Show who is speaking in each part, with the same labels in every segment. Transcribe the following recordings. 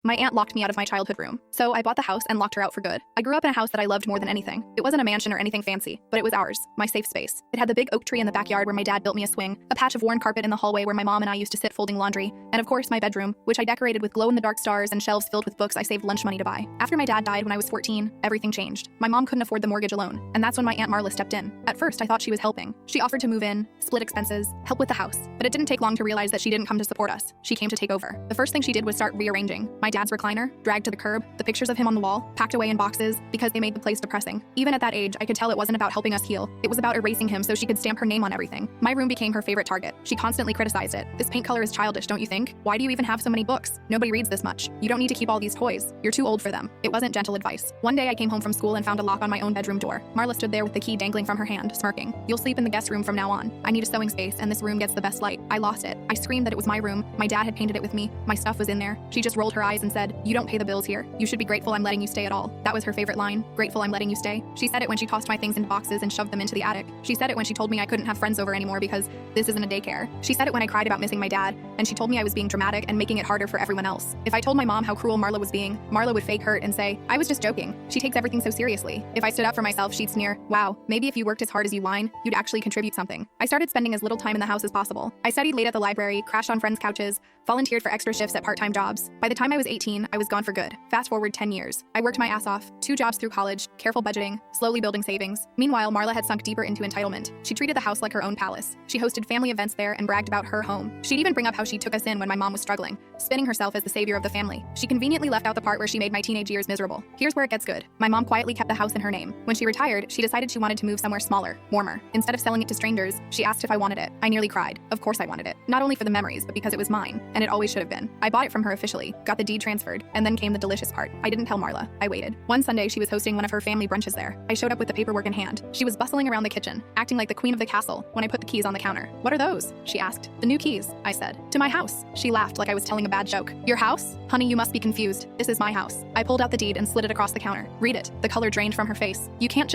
Speaker 1: My aunt locked me out of my childhood room, so I bought the house and locked her out for good. I grew up in a house that I loved more than anything. It wasn't a mansion or anything fancy, but it was ours, my safe space. It had the big oak tree in the backyard where my dad built me a swing, a patch of worn carpet in the hallway where my mom and I used to sit folding laundry, and of course my bedroom, which I decorated with glow-in-the-dark stars and shelves filled with books I saved lunch money to buy. After my dad died when I was 14, everything changed. My mom couldn't afford the mortgage alone, and that's when my Aunt Marla stepped in. At first, I thought she was helping. She offered to move in, split expenses, help with the house, but it didn't take long to realize that she didn't come to support us. She came to take over. The first thing she did was start rearranging. My dad's recliner, dragged to the curb, the pictures of him on the wall, packed away in boxes because they made the place depressing. Even at that age, I could tell it wasn't about helping us heal. It was about erasing him so she could stamp her name on everything. My room became her favorite target. She constantly criticized it. This paint color is childish, don't you think? Why do you even have so many books? Nobody reads this much. You don't need to keep all these toys. You're too old for them. It wasn't gentle advice. One day I came home from school and found a lock on my own bedroom door. Marla stood there with the key dangling from her hand, smirking. You'll sleep in the guest room from now on. I need a sewing space and this room gets the best light. I lost it. I screamed that it was my room. My dad had painted it with me. My stuff was in there. She just rolled her eyes and said, "You don't pay the bills here. You should be grateful I'm letting you stay at all." That was her favorite line. Grateful I'm letting you stay. She said it when she tossed my things into boxes and shoved them into the attic. She said it when she told me I couldn't have friends over anymore because this isn't a daycare. She said it when I cried about missing my dad, and she told me I was being dramatic and making it harder for everyone else. If I told my mom how cruel Marla was being, Marla would fake hurt and say, "I was just joking. She takes everything so seriously." If I stood up for myself, she'd sneer, "Wow, maybe if you worked as hard as you whine, you'd actually contribute something." I started spending as little time in the house as possible. I studied late at the library, crashed on friends' couches, volunteered for extra shifts at part-time jobs. By the time I was 18, I was gone for good. Fast forward 10 years. I worked my ass off, 2 jobs through college, careful budgeting, slowly building savings. Meanwhile, Marla had sunk deeper into entitlement. She treated the house like her own palace. She hosted family events there and bragged about her home. She'd even bring up how she took us in when my mom was struggling, spinning herself as the savior of the family. She conveniently left out the part where she made my teenage years miserable. Here's where it gets good. My mom quietly kept the house in her name. When she retired, she decided she wanted to move somewhere smaller, warmer. Instead of selling it to strangers, she asked if I wanted it. I nearly cried. Of course I wanted it. Not only for the memories, but because it was mine, and it always should have been. I bought it from her officially, got the deed transferred, and then came the delicious part. I didn't tell Marla. I waited. One Sunday, she was hosting one of her family brunches there. I showed up with the paperwork in hand. She was bustling around the kitchen, acting like the queen of the castle when I put the keys on the counter. "What are those?" she asked. "The new keys," I said. "To my house." She laughed like I was telling a bad joke. "Your house? Honey, you must be confused. This is my house." I pulled out the deed and slid it across the counter. "Read it." The color drained from her face. You can't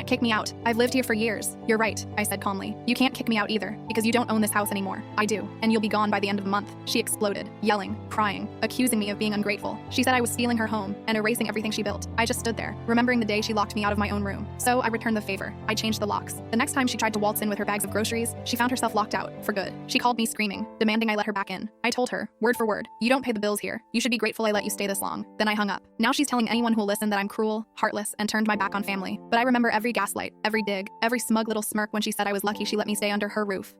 Speaker 1: kick me out. I've lived here for years." "You're right," I said calmly. "You can't kick me out either, because you don't own this house anymore." "I do, and you'll be gone by the end of the month." She exploded, yelling, crying, accusing me of being ungrateful. She said I was stealing her home and erasing everything she built. I just stood there, remembering the day she locked me out of my own room. So I returned the favor. I changed the locks. The next time she tried to waltz in with her bags of groceries, she found herself locked out, for good. She called me screaming, demanding I let her back in. I told her, word for word, "You don't pay the bills here. You should be grateful I let you stay this long." Then I hung up. Now she's telling anyone who'll listen that I'm cruel, heartless, and turned my back on family. But I remember every gaslight, every dig, every smug little smirk when she said I was lucky she let me stay under her roof.